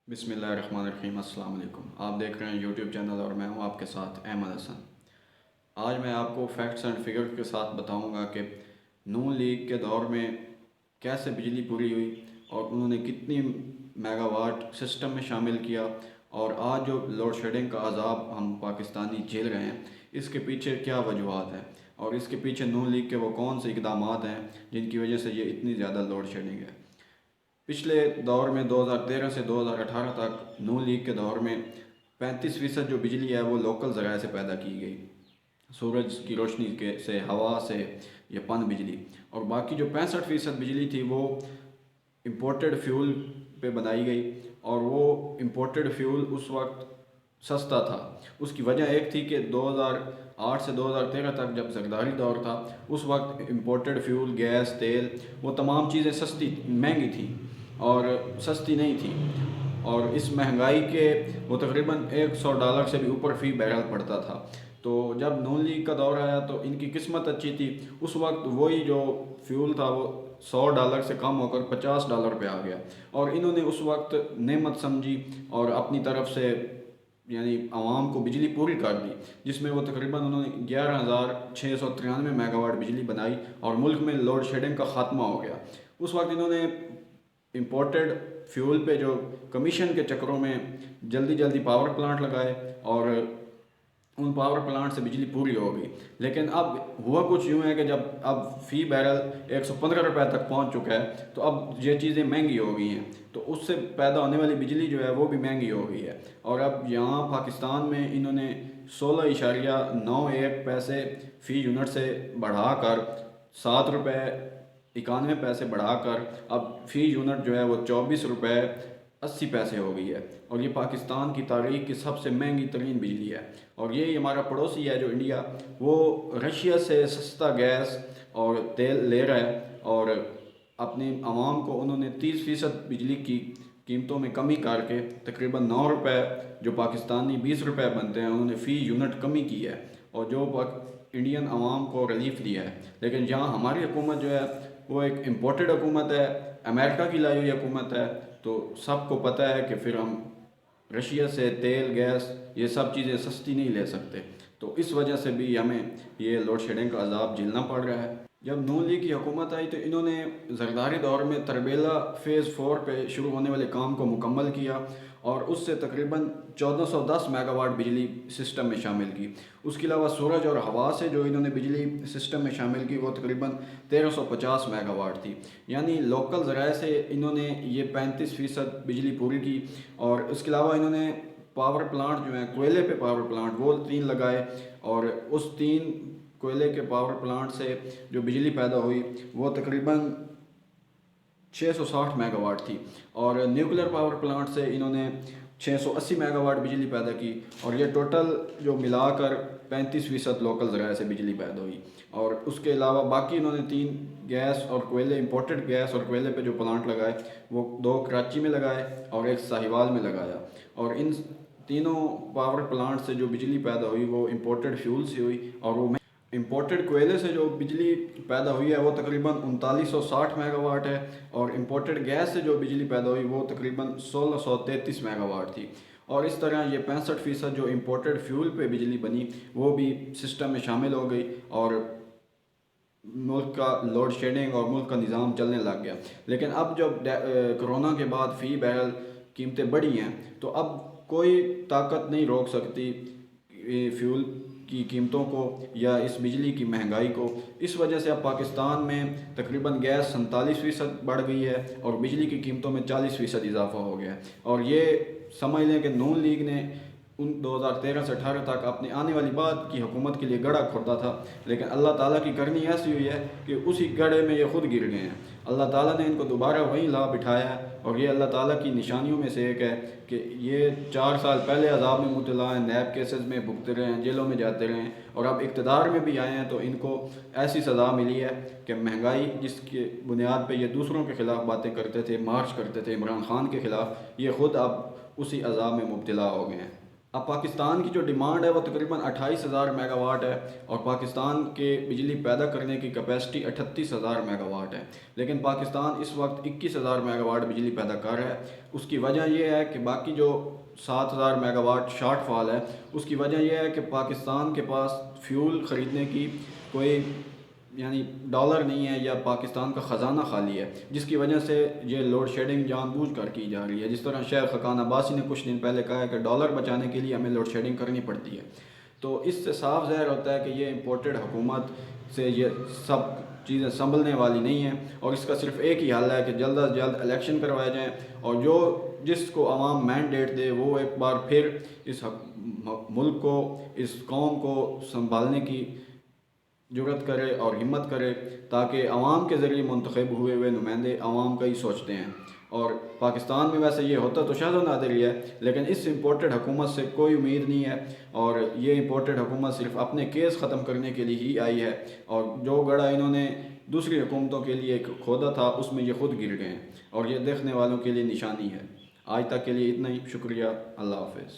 बिस्मिल्लाहिर्रहमानिर्रहीम। अस्सलाम वालेकुम। आप देख रहे हैं यूट्यूब चैनल और मैं हूं आपके साथ अहमद हसन। आज मैं आपको फैक्ट्स एंड फिगर्स के साथ बताऊंगा कि नून लीग के दौर में कैसे बिजली पूरी हुई और उन्होंने कितनी मेगावाट सिस्टम में शामिल किया, और आज जो लोड शेडिंग का अजाब हम पाकिस्तानी झेल रहे हैं इसके पीछे क्या वजूहत हैं, और इसके पीछे नून लीग के वो कौन से इकदाम हैं जिनकी वजह से ये इतनी ज़्यादा लोड शेडिंग है। पिछले दौर में 2013 से 2018 तक नून लीग के दौर में 35% जो बिजली है वो लोकल ज़राए से पैदा की गई, सूरज की रोशनी के से, हवा से या पन बिजली। और बाकी जो 65% बिजली थी वो इम्पोर्टेड फ्यूल पे बनाई गई, और वो इम्पोर्टेड फ्यूल उस वक्त सस्ता था। उसकी वजह एक थी कि 2008 से 2013 तक जब जरदारी दौर था उस वक्त इम्पोर्टेड फ्यूल, गैस, तेल, वो तमाम चीज़ें सस्ती महंगी थी और सस्ती नहीं थी, और इस महंगाई के वो तकरीबन $100 से भी ऊपर फ़ी बैरल पड़ता था। तो जब नून लीग का दौर आया तो इनकी किस्मत अच्छी थी, उस वक्त वही जो फ्यूल था वो $100 से कम होकर $50 पे आ गया, और इन्होंने उस वक्त नेमत समझी और अपनी तरफ से यानी आवाम को बिजली पूरी कर दी, जिसमें वो तकरीबन उन्होंने 11,693 मेगावाट बिजली बनाई और मुल्क में लोड शेडिंग का ख़ात्मा हो गया। उस वक्त इन्होंने इम्पोर्टेड फ्यूल पे जो कमीशन के चक्करों में जल्दी जल्दी पावर प्लांट लगाए और उन पावर प्लांट से बिजली पूरी हो गई। लेकिन अब हुआ कुछ यूँ है कि जब अब फ़ी बैरल ₹115 तक पहुंच चुका है तो अब ये चीज़ें महंगी हो गई हैं, तो उससे पैदा होने वाली बिजली जो है वो भी महंगी हो गई है। और अब यहाँ पाकिस्तान में इन्होंने 16.91 पैसे फ़ी यूनिट से बढ़ाकर ₹7.91 बढ़ाकर अब फ़ी यूनिट जो है वो ₹24.80 हो गई है, और ये पाकिस्तान की तारीख की सबसे महंगी तरीन बिजली है। और ये हमारा पड़ोसी है जो इंडिया, वो रशिया से सस्ता गैस और तेल ले रहा है, और अपनी आवाम को उन्होंने 30% बिजली की कीमतों में कमी करके तकरीबन ₹9 जो पाकिस्तानी ₹20 बनते हैं उन्होंने फ़ी यूनिट कमी की है, और जो इंडियन आवाम को रिलीफ दिया है। लेकिन यहाँ हमारी हुकूमत जो है वो एक इम्पोर्टेड हुकूमत है, अमेरिका की लाई हुई हुकूमत है, तो सबको पता है कि फिर हम रशिया से तेल, गैस, ये सब चीज़ें सस्ती नहीं ले सकते। तो इस वजह से भी हमें ये लोड शेडिंग का अजाब झेलना पड़ रहा है। जब नून लीग की हुकूमत आई तो इन्होंने जरदारी दौर में तरबेला फ़ेज़ 4 पे शुरू होने वाले काम को मुकम्मल किया, और उससे तकरीबन 1410 मेगावाट बिजली सिस्टम में शामिल की। उसके अलावा सूरज और हवा से जो इन्होंने बिजली सिस्टम में शामिल की वो तकरीबन 1350 मेगावाट थी। यानी लोकल ज़राए से इन्होंने ये 35% बिजली पूरी की। और उसके अलावा इन्होंने पावर प्लांट जो हैं, कोयले पे पावर प्लांट, वो 3 लगाए, और उस 3 कोयले के पावर प्लांट से जो बिजली पैदा हुई वो तकरीबन 660 मेगावाट थी। और न्यूक्लियर पावर प्लांट से इन्होंने 680 मेगावाट बिजली पैदा की, और ये टोटल जो मिलाकर 35% लोकल ज़राए से बिजली पैदा हुई। और उसके अलावा बाकी इन्होंने 3 गैस और कोयले, इंपोर्टेड गैस और कोयले पे जो प्लांट लगाए वो 2 कराची में लगाए और 1 साहिवाल में लगाया। और इन तीनों पावर प्लांट से जो बिजली पैदा हुई वो इंपोर्टेड फ्यूल से हुई, और वो इंपोर्टेड कोयले से जो बिजली पैदा हुई है वो तकरीबन 3960 मेगावाट है, और इंपोर्टेड गैस से जो बिजली पैदा हुई वो तकरीबन 1633 मेगावाट थी। और इस तरह ये 65% जो इंपोर्टेड फ्यूल पे बिजली बनी वो भी सिस्टम में शामिल हो गई, और मुल्क का लोड शेडिंग और मुल्क का निज़ाम चलने लग गया। लेकिन अब जब कोरोना के बाद फ़ी बैरल कीमतें बढ़ी हैं तो अब कोई ताकत नहीं रोक सकती फ्यूल की कीमतों को या इस बिजली की महंगाई को। इस वजह से अब पाकिस्तान में तकरीबन गैस 47% बढ़ गई है और बिजली की कीमतों में 40% इजाफा हो गया है। और ये समझ लें कि नून लीग ने उन 2013 से 18 तक अपने आने वाली बात की हुकूमत के लिए गड़ा खोदा था, लेकिन अल्लाह ताला की करनी ऐसी हुई है कि उसी गड्ढे में ये खुद गिर गए हैं। अल्लाह ताला ने इनको दोबारा वहीं ला बिठाया है, और ये अल्लाह ताला की निशानियों में से एक है कि ये 4 साल पहले अजाब में मुब्तला हैं, नैब केसेस में भुगते रहे हैं, जेलों में जाते रहे हैं, और अब इक़्तिदार में भी आए हैं तो इनको ऐसी सज़ा मिली है कि महंगाई जिसके बुनियाद पर ये दूसरों के ख़िलाफ़ बातें करते थे, मार्च करते थे इमरान ख़ान के ख़िलाफ़, ये ख़ुद अब उसी अजाब में मुब्तला हो गए हैं। अब पाकिस्तान की जो डिमांड है वो तकरीबन 28,000 मेगावाट है और पाकिस्तान के बिजली पैदा करने की कैपेसिटी 38,000 मेगावाट है। लेकिन पाकिस्तान इस वक्त 21,000 मेगावाट बिजली पैदा कर रहा है। उसकी वजह यह है कि बाकी जो 7,000 मेगावाट शॉर्टफॉल है, उसकी वजह यह है कि पाकिस्तान के पास फ्यूल ख़रीदने की कोई डॉलर नहीं है या पाकिस्तान का ख़जाना खाली है, जिसकी वजह से ये लोड शेडिंग जानबूझ कर की जा रही है। जिस तरह शेख खकान अब्बासी ने कुछ दिन पहले कहा है कि डॉलर बचाने के लिए हमें लोड शेडिंग करनी पड़ती है। तो इससे साफ ज़ाहिर होता है कि ये इम्पोर्टेड हुकूमत से ये सब चीज़ें संभलने वाली नहीं हैं और इसका सिर्फ एक ही हल है कि जल्द अज जल्द इलेक्शन करवाए जाएँ और जो जिसको अवाम मैंडेट दे वो एक बार फिर इस मुल्क को, इस कौम को संभालने की जुर्रत करे और हिम्मत करे, ताकि अवाम के ज़रिए मुंतखब हुए नुमाइंदे अवाम का ही सोचते हैं। और पाकिस्तान में वैसे ये होता तो शायद नादिर ही है, लेकिन इस इम्पोर्टेड हुकूमत से कोई उम्मीद नहीं है और ये इम्पोर्टेड हुकूमत सिर्फ अपने केस ख़त्म करने के लिए ही आई है और जो गड़ा इन्होंने दूसरी हुकूमतों के लिए खोदा था उसमें ये खुद गिर गए हैं और ये देखने वालों के लिए निशानी है। आज तक के लिए इतना ही, शुक्रिया, अल्लाह हाफ़िज़।